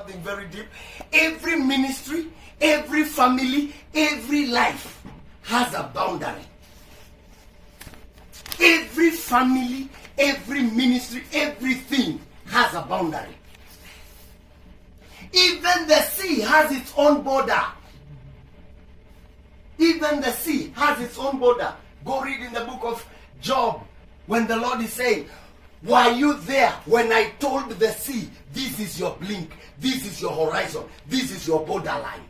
something very deep. Every ministry, every family, every life has a boundary. Every family, every ministry, everything has a boundary. Even the sea has its own border. Even the sea has its own border. Go read in the book of Job when the Lord is saying, were you there when I told the sea, this is your blink, this is your horizon, this is your borderline?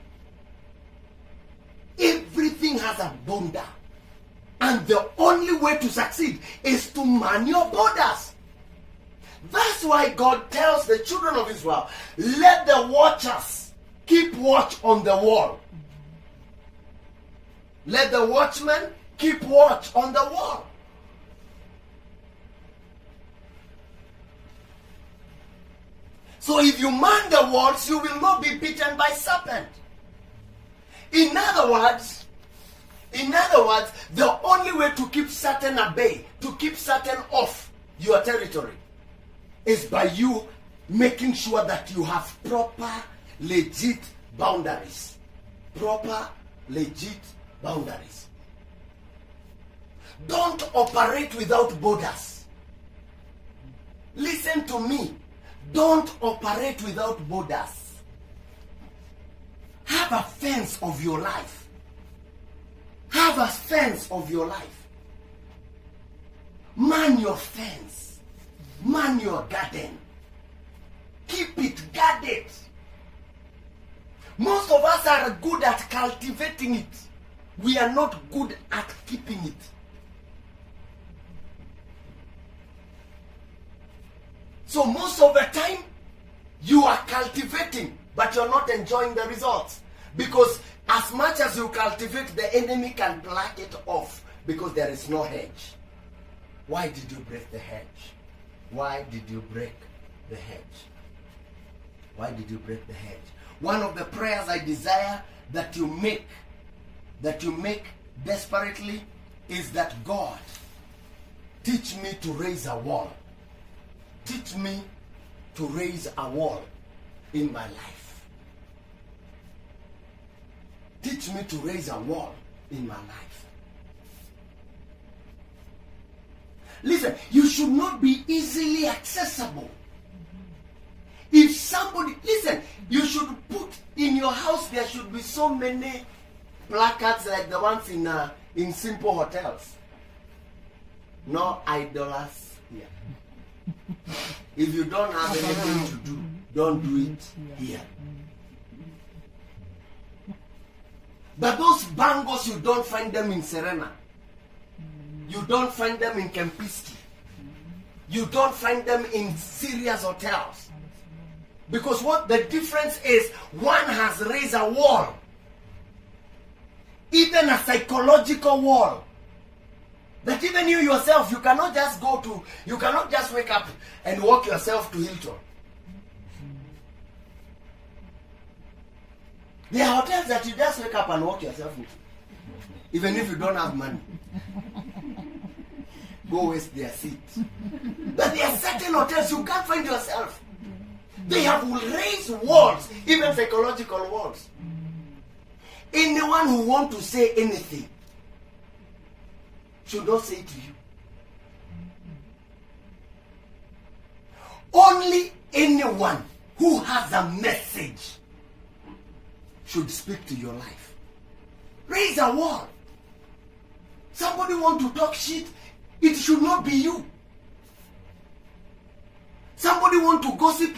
Everything has a border. And the only way to succeed is to man your borders. That's why God tells the children of Israel, let the watchers keep watch on the wall. Let the watchmen keep watch on the wall. So if you man the walls, you will not be bitten by serpent. In other words, the only way to keep Satan at bay, to keep Satan off your territory, is by you making sure that you have proper, legit boundaries. Proper, legit boundaries. Don't operate without borders. Listen to me. Don't operate without borders. Have a fence of your life. Have a fence of your life. Man your fence. Man your garden. Keep it guarded. Most of us are good at cultivating it. We are not good at keeping it. So most of the time, you are cultivating, but you're not enjoying the results. Because as much as you cultivate, the enemy can pluck it off because there is no hedge. Why did you break the hedge? Why did you break the hedge? Why did you break the hedge? One of the prayers I desire that you make desperately is that God, teach me to raise a wall. Teach me to raise a wall in my life. Teach me to raise a wall in my life. Listen, you should not be easily accessible. If somebody, listen, you should put in your house, there should be so many placards like the ones in simple hotels. No idlers here. If you don't have anything to do, don't do it here. But those bangles, you don't find them in Serena. You don't find them in Kempinski. You don't find them in serious hotels. Because what the difference is, one has raised a wall. Even a psychological wall. That even you yourself, you cannot just wake up and walk yourself to Hilton. There are hotels that you just wake up and walk yourself into. Even if you don't have money. Go waste their seat. But there are certain hotels you can't find yourself. They have raised walls, even psychological walls. Anyone who wants to say anything should not say it to you. Only anyone who has a message should speak to your life. Raise a wall. Somebody want to talk shit, it should not be you. Somebody want to gossip,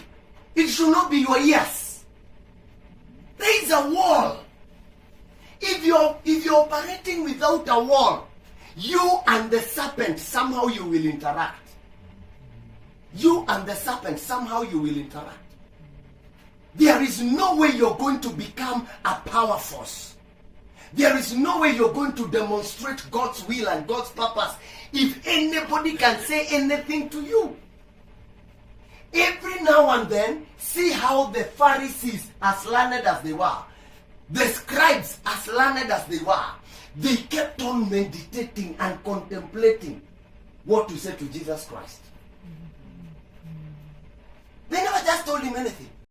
it should not be your ears. Raise a wall. If you're operating without a wall, you and the serpent, somehow you will interact. You and the serpent, somehow you will interact. There is no way you're going to become a power force. There is no way you're going to demonstrate God's will and God's purpose if anybody can say anything to you. Every now and then, see how the Pharisees, as learned as they were, the scribes, as learned as they were, they kept on meditating and contemplating what to say to Jesus Christ. They never just told him anything.